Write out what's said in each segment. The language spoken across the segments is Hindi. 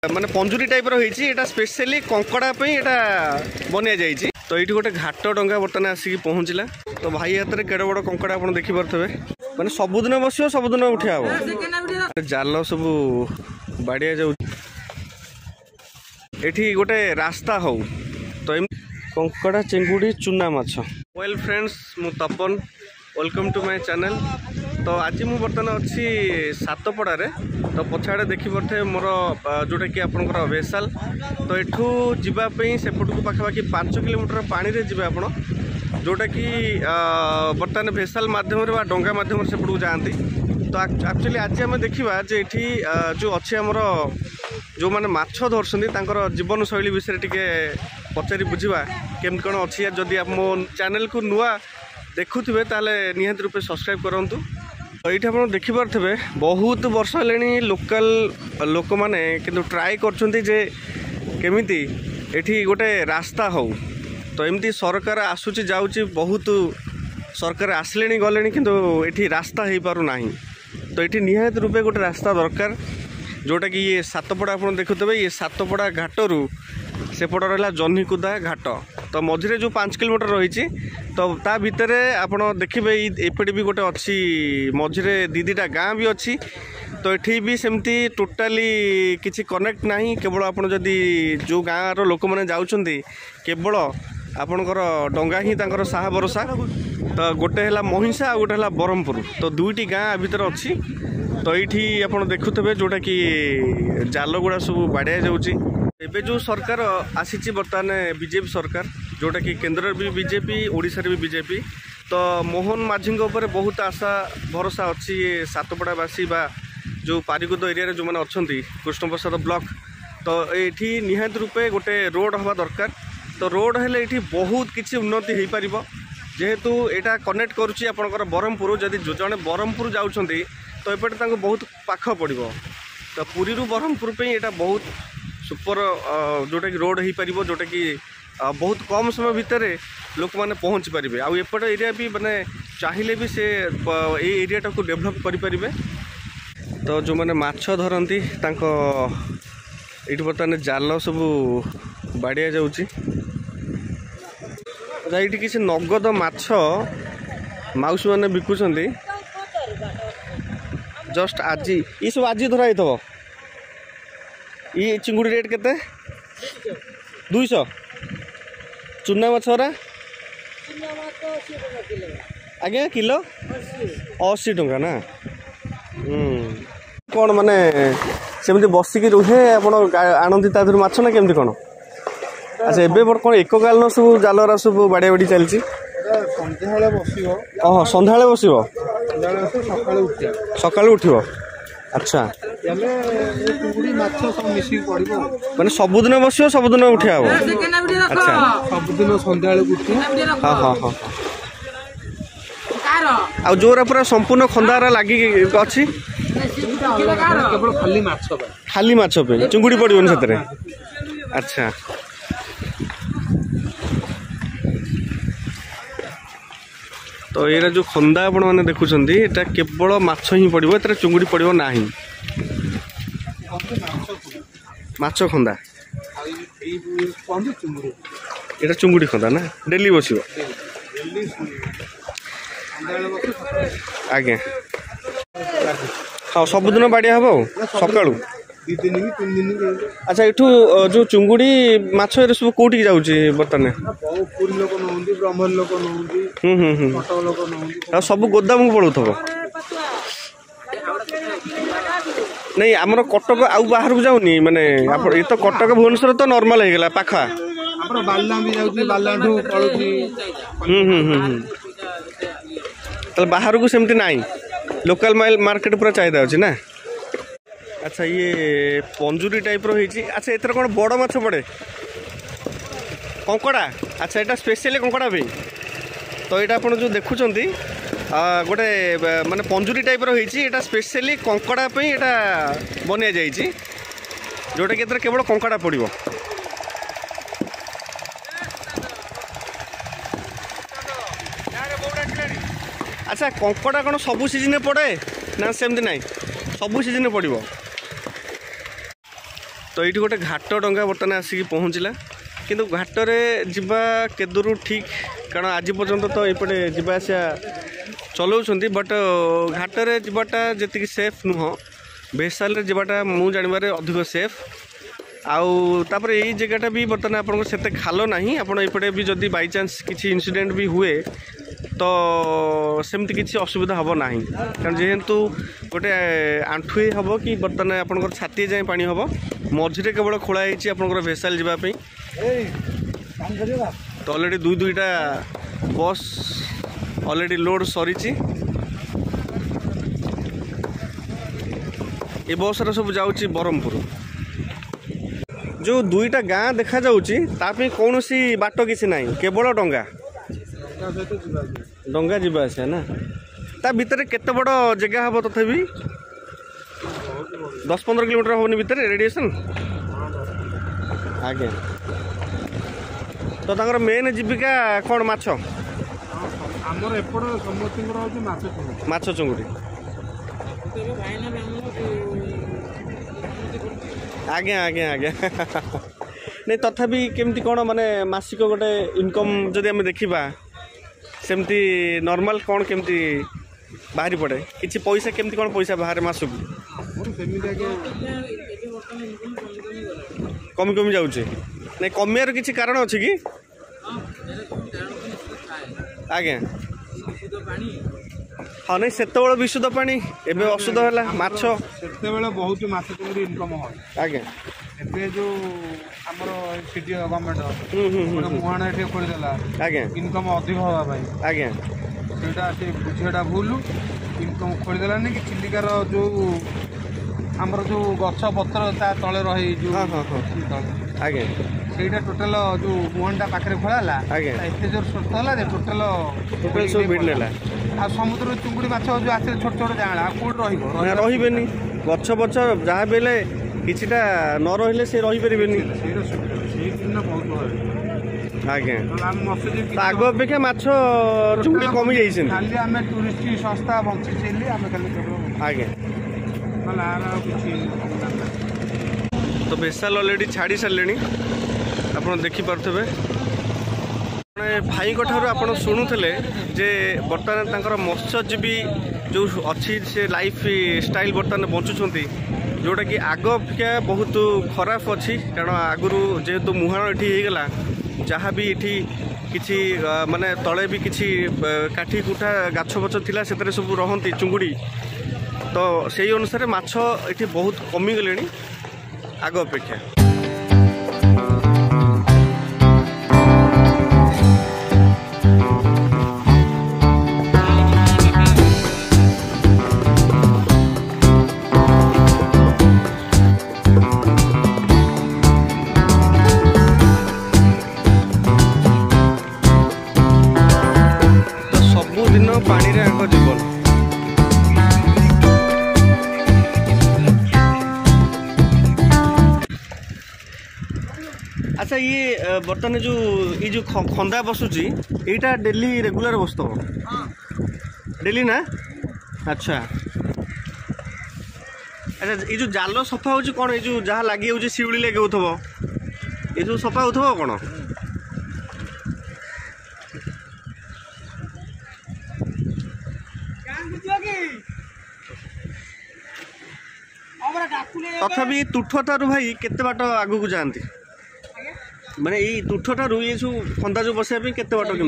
माने पंजुरी टाइप रही स्पेशली कंकड़ा एटा बनिया जाइए। तो ये गोटे घाट डंगा बर्तमान आसिक पहुँचला। तो भाई हाथ में केड़ बड़ कंकड़ा आप देखिपे मैंने सबुदिन बस सबुदिन उठा हम जाल सब बाड़िया जाऊ एठी गोटे रास्ता हो। तो कंकड़ा चिंगुड़ी चुना माछ। वेल फ्रेंड्स मु तपन वेलकम टू माय चैनल। तो आज मु बर्तमान अच्छी सातपड़े। तो पछाड़े देखिपे मोर जोटा कि आपंकर वेसाल। तो एठू जावाई सेपट को पाखापाखि 5 किलोमीटर पानी रे जीवे आप जोटा कि बर्तमान वेसाल मध्यम डंगा मध्यम सेपट को जाती। तो एक्चुअली आज आम देखा जे जो अच्छे आमर जो मैंने माछ धरछन्ती जीवन शैली विषय टिके पचारि बुझा केमती कौन अच्छी। जदि आप मो चैनल को नुआ देखुवे ताले निहाती रूपे सब्सक्राइब करूँ। तो ये आप देखिपे बहुत वर्ष है लोकल लोक मैंने किंतु ट्राए करमिति एठी गोटे रास्ता हो। तो एमती सरकार आसूची जाऊँची बहुत सरकार आसले गले किंतु एठी रास्ता हो पारु नाही। तो ये निहाती रूपे गोटे रास्ता दरकार जोटा कि ये सातपड़ा आप देखुवे। ये सातपड़ा घाटरू सेपट रहा जह्नीकुदा घाट। तो मझे जो 5 किलोमीटर रही तो ता भितर आप देखिए एपटे भी गोटे अच्छी मझे दीदीटा गाँ भी अच्छी। तो ये भी सेमती टोटाली किसी कनेक्ट ना केवल आप जदि जो गाँव लोक मैंने जाऊँगी केवल आपणकर डंगा ही तांकर साहा भरोसा। तो गोटे है महिषा आ गोटे है ब्रह्मपुर। तो दुईटी गाँ भितर अच्छी। तो ये आप देखुवे जोटा कि जाल गुड़ा सब बाड़िया जाऊँगी। एबे जो सरकार आसी बर्तमान बीजेपी सरकार जोटा कि केंद्र भी बीजेपी ओडिशा भी बीजेपी। तो मोहन माझी ऊपर बहुत आशा भरोसा अच्छी। ये सातपड़ावासी बा जो पारिकुद एरिया जो मैंने अच्छा कृष्ण प्रसाद ब्लॉक। तो ये निहाती रूपे गोटे रोड हवा दरकार। तो रोड हेले ये बहुत किसी उन्नति हो पार जेहेतु यहाँ कनेक्ट करुच्ची आपंकर ब्रह्मपुर। जदि जड़े ब्रह्मपुर जाऊँगी तो एपटे बहुत पाख पड़ो। तो पुरी ब्रह्मपुर पे यहाँ बहुत सुपर जोटा कि रोड हो पार जोटा कि बहुत कम समय भितर लोक मैंने पहुँची पारे। आउट एरिया भी माने चाहिए भी से एरियाटा को डेभलप करें। तो जो मैंने माछ धरती ये बर्तमान जाल सब बाड़िया जाऊँगी। ये किसी नगद माछ माउसी मैंने बिकुंट जस्ट आज ये सब आज धराई थो। ये चिंगुड़ी रेट केते 200 चुना माछरा आज्ञा किलो 80 टंका ना। कौन माने सेमती बसिक रुहे आप आणती तादर माछ ना केमती कौन। अच्छा एबे कौन एक कालन सब जालरा सब बाड़िया बाड़ी चलती सन्ध्या बस सका उठो। अच्छा मैंने सबुदिन बस सबुदिन उठा हम। अच्छा सबुदिन सन्ध्या हाँ हाँ हाँ आ जोरा पूरा संपूर्ण खंदारा लगी अच्छी खाली माछ पे चिंगुड़ी पड़ोन से। अच्छा तो ये जो खंदा आपण मैंने देखुं ये केवल माछ ही पड़ो ए चिंगुड़ी पड़ो ना माछ खंदा ये चिंगुड़ी खंदा ना डेली बस आज्ञा हाँ सबुदिन बाड़िया हम सका। अच्छा एठू जो चिंगुड़ी माछ सब कौटी जाऊँगी बर्तमान सब गोदाम को पड़ो नहीं आमर कटक आउ बाहर को जाऊनी माने ये तो कटक भुवनेश्वर तो नॉर्मल हो गला पाखा बाहर को सेमती ना लोकल मार्केट पूरा चाहिदा अच्छी ना। अच्छा ये पंजुरी टाइप रही। अच्छा एथर कौन बड़ माछ पड़े कंकड़ा। अच्छा यहाँ स्पेशली कंकड़ा भी। तो यहाँ आप जो देखुं गोटे माने पंजुरी टाइप रही स्पेशली कंकड़ा यहाँ बनिया जाइए जोटा कि केवल कंकड़ा पड़ो। अच्छा कंकड़ा कौन सबू सीजन पड़े ना सेमती ना सबू सीजन पड़ो। तो ये गोटे घाट डंगा बर्तमान आसिक पहुँचला किंतु घाटरे जीवा केदूर ठीक कारण आज पर्यंत तो ये जीवा आसा चलाउछंती बट घाटरे जीवाटा जी सेफ नुह भेसाल जीवाटा मु जानवर अधिक सेफ आउ तापर यही जगहटा भी बर्तमान आपको से खाल ना आपड़े भी जदि बाई चान्स किसी इनसीडेंट भी हुए तो सेमती किसी असुविधा हम ना कारण जेहेतु गोटे आंठुए हम कि बर्तमान आप छाती जाए पानी हम मझे केवल खोलाई आपंकर भेसाल जावाई तो अलरेडी दुईटा बस अलरेडी लोड सरी ये बस सब जाऊँगी ब्रह्मपुर जो दुईटा गाँ देखा जाऊँगी कौन सी बाट किसी ना केवल डंगा डंगा जीवा आसा ना ता भितर केते बड़ जगह हम तथापि 10-15 किलोमीटर होनी भितर रेडिएशन आगे तो तांकर मेन जीविका कौन माछ आमर एपड़ समस्त माछ चुंगुड़ी आज्ञा आज्ञा आज्ञा नहीं तथापि केमती कौन माने मासिक गोटे इनकम जदि आम देखा सेमती नॉर्मल कौन केमती बाहरी पड़े किसी पैसा केमती कौन पैसा बाहर मासक कमी कमी जाऊे नहीं कमियार किसी कारण अच्छी कि आज्ञा हाँ नहीं से विशुद्ध पानी एवं अशुद्ध है माछ से बहुत माछ चुंगड़ी इनकम हो आज्ञा एबे जो हमर सिटी गवर्नमेंट मुहाण एठे खोलिदेला आज्ञा इनकम अधिक होगा भाई आज्ञा सेटा से बुझेटा भूल इनकम खोलिदेलानी कि चिलिकार जो हमर जो गछ पत्र ता तले रही जो हाँ हाँ हाँ आज्ञा सेटा टोटल जो मुहाणटा पाखरे खोलाला आज्ञा एते जोर सुस्त होला जे टोटल सब भिड़ नेला आ समुद्र चुंगड़ी माछ जो आसे छोट छोट जांगला कोड रहिबो रहिबेनी गछ बछ जहाँ बेले किछिटा न रहिले से रहि परिबेनी आज्ञा आग अपेक्षा माछ चुंगड़ी कमी जाइछन खाली आमे टूरिस्ट संस्था बंची चली आमे खाली आज्ञा मला आरा किछि तो भेसाल अलरेडी छाड़ी सारे आप देखी पारे भाई ठार आप शुणुले जे बर्तमान तांकर मत्स्यजीवी जो अच्छी से लाइफ स्टाइल बर्तमान बंचुंट जोटा कि आग अपेक्षा बहुत खराब अच्छी कारण आगु जेहेतु मुहाण ये होगा जहाँ भी ये किसी माने तले भी किसी काठी कुटा गाछ बछ थिला से सब रहती चुंगुड़ी तो से अनुसार माछ ये बहुत कमी गले आग अपेक्षा तो सबुदिन पानी रे आंक जीवन अच्छा ये बर्तमान जो खंदा बसुची यहाँ डेली रेगुलर बसत डेली ना अच्छा अच्छा ये जो जाल सफा हो कौन ये जहाँ लगी हो शिवली लगे ये जो सफा हो कौन तथापि तुठतारू भाई केते बाट आगु को जाती माने ये तुठठारू ये सब खंदा जो बसाया केते बाट के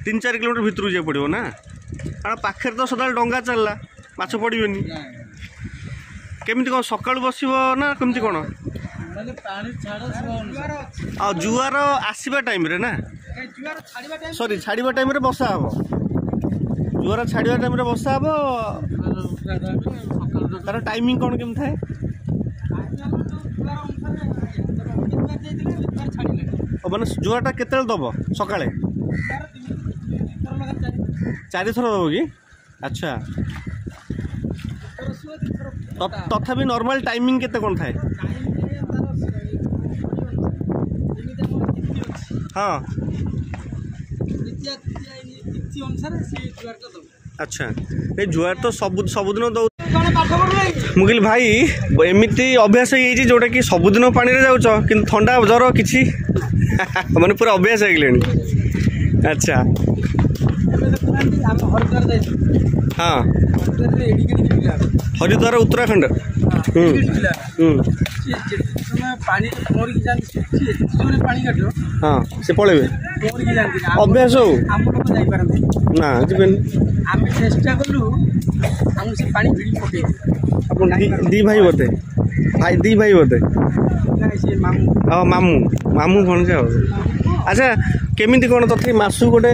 3-4 किलोमीटर भितर जा पड़ो ना कारण पाखे तो सदा डंगा चलला माछ पड़ेनि केमती कौन सकाल बस ना कमती कौन आ जुआर आसवा टाइम रे ना सॉरी छाड़वा टाइम रे बसा हम जुआर छाड़वा टाइम रे बसा हम तार टाइमिंग कौन केम थाए माने जुआटा केते दब सकाळे 4 थर दब कि अच्छा तथापि नॉर्मल टाइमिंग केते कौन थाए हाँ अच्छा ये जुआर तो सबुदिन दौ मुझे भाई एमती अभ्यास हो जोटा कि सबुदिन पानी रे जाऊच कि ठंडा जर कि माने पूरा अभ्यास हो। अच्छा हाँ हरिद्वार उत्तराखंड हाँ से पलैबे अभ्यास हो ना चेष्टा कलु दी भाई बोते भाई दी भाई बोते मामू मामू भण जा। अच्छा केमिति कोन तथि मासु गोटे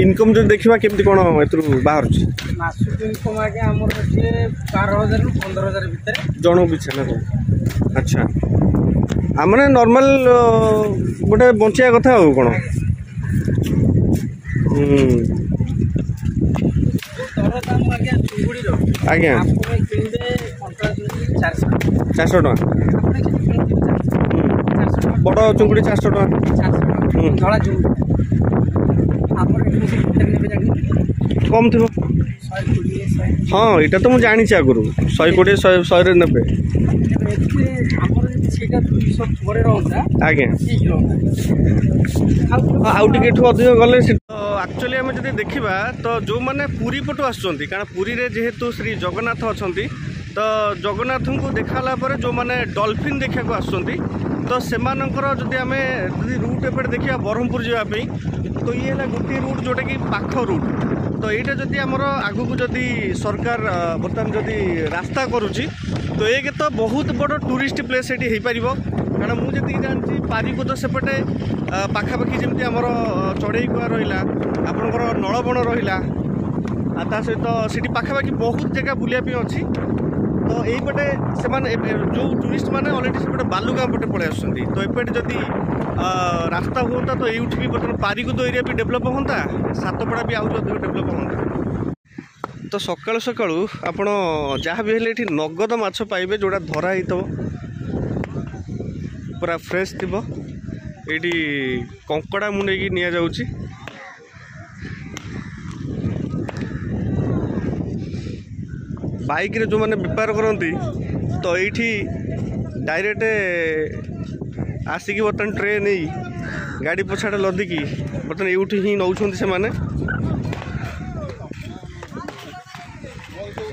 इनकम जो देखिबा केमिति कोन एतरु बाहर छी मासु इनकम आगे हमर जे 12000 रु 15000 भीतर जणो पिछे ना। अच्छा हमने नॉर्मल गोटे बंचिया कथा हो कोन आज्ञा 400 टका बड़ चुंगुड़ी 400 टका कम थी हाँ यहाँ तो मुझे जानी आगुरी 120 100 ने आज्ञा आउ टे अधिक गले एक्चुअली आम जब देखा तो जो मैंने पुरी पटू आसुँच कारण पुरी रे जेहेतु श्री जगन्नाथ अच्छा तो जगन्नाथ को देखाला जो मैंने डॉल्फिन देखा आसुँच तो सेमानंकर जदि आम रूट एपटे देखा ब्रह्मपुर जावाई तो ये है गोटे रूट जोटा कि पाख रूट तो यहाँ जदि आमर आगू को जदि सरकार बर्तमान जदि रास्ता करुच्ची तो एक तो बहुत बड़ टूरिस्ट प्लेस ये हो पार कारण मुझे जानती पारिपद सेपटे पाखापाखि जमी आमर चढ़ईकुआ रहा आपणकर नलबण रहा सहित से पाखापाखि बहुत जगह बुलापी अच्छी तो यहीपटे से जो टूरिस्ट मैंने अलरेडी से बालुगाँ पटे पलि आसुँच तो एपटे जदि रास्ता होता तो ये भी बर्तमान पारिकुद एरिया भी डेभलप होता सातपड़ा भी आउट अधिक डेभलप होता। तो सकाळु सकाळु आपण जहाँ भी हेले नगद माछ पाइबे जोड़ा धरा ही पूरा फ्रेश थी ये कंकड़ा मुंडे नि जाऊँगी बाइक रे जो मैंने बेपार करती तो ये डायरेक्ट आसिकी बर्तमान ट्रे नहीं गाड़ी पछाड़े लदिकी बर्तमान यूठी ही नौछंती से माने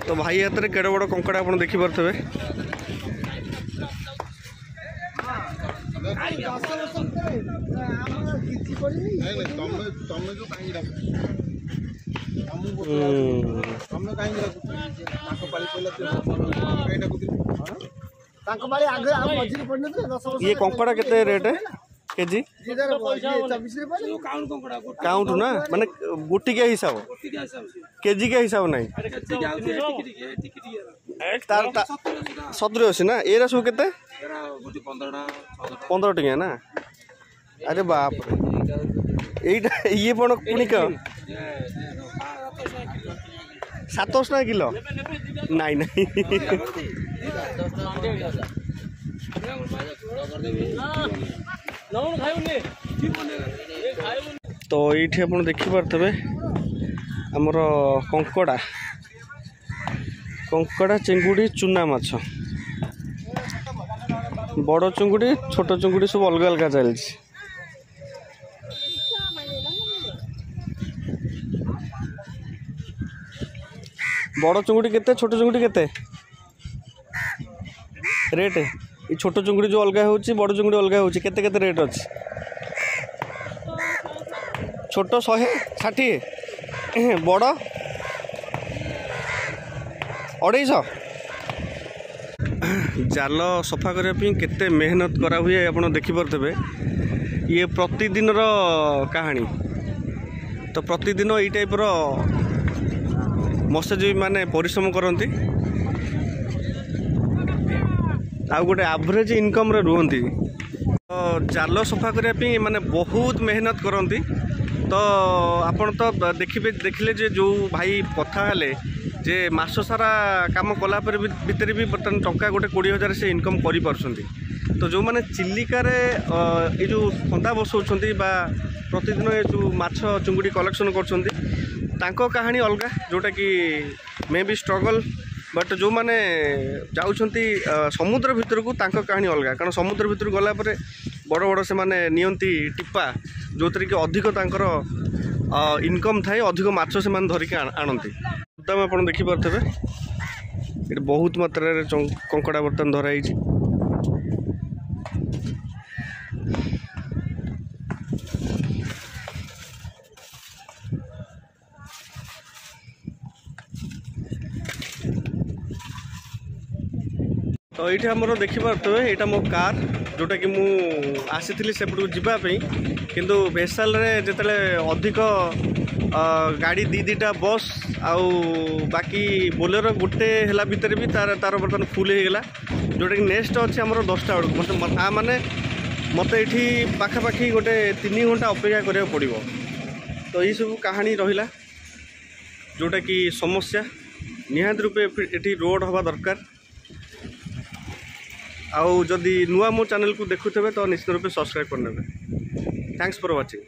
तो भाई हाथ में केड़े बड़ कंकड़ा आप देखिपे ये कंकड़ा केते रेट है केजी काउंट ना माने गुटी के हिसाब केजी के हिसाब नहीं तार 70 ना ये सब केते 15 टका ना अरे बाप रे ये बण पुणी का 700 ना किलो नहीं नहीं तो ये आप देखिपे आमर कंकड़ा कंकड़ा चिंगुड़ी चुना माछ बड़ चिंगुड़ी छोट चिंगुड़ी सब अलग अलग चलती बड़ चिंगुड़ी केते छोट चिंगुड़ी केते रेट ये छोट चिंगुड़ी जो अलग होची बड़ चिंगुड़ी अलग होची केते केते रेट अच्छी छोट 160 बड़ 250 जाल सफा करने केते मेहनत करा हुए आप देखिपे ये प्रतिदिन कहानी तो प्रतिदिन ये टाइप मत्स्यजीवी माने परिश्रम करती आ गोटे एवरेज इनकम रे रुहंती तो जाल सफा करने माने बहुत मेहनत करती तो आपण तो देखिले जे जो भाई कथा हेले जे मास सारा काम कला भितर भी बर्तमान टंका गोटे 20,000 से इनकम करि पारछंती तो जो माने चिल्लिकार ये जो फंदा बसौछंती बा प्रतिदिन ये जो माछ चुंगुड़ी कलेक्शन करछंती तांको कहानी अलग जोटा कि मे बी स्ट्रगल बट जो मैंने जाउछंती समुद्र भितर को तांको कहानी अलग कारण समुद्र भितर गला पर बड़ बड़ से माने नियंती टिप्पा जो थी कि अधिक तांकर इनकम थाए अधिक माछ से माने धरिक आनती बर्तमान आप देखिपे ये बहुत मात्रा कंकड़ा बर्तमान धराई। तो ये आमर देखिपे यहाँ मो कार जोटा कि मु आसी सेपटू जावाई किंतु भेसाल जिते अधिक गाड़ी दीटा बस आउ बाकी बोलेरो गोटे है भितर भी तार बर्तमान फुल होगा जोटा कि नेक्स्ट अच्छे आम 10टा बेलू मत माने मत ये पाखापाखि गोटे 3 घंटा अपेक्षा करा पड़ो। तो ये सब कहानी रहा जोटा कि समस्या निहाती रूपे ये रोड हवा दरकार आउ जदि नुआ मो चैनल को देखुथे तो निश्चित रूप सब्सक्राइब करने। Thanks for watching.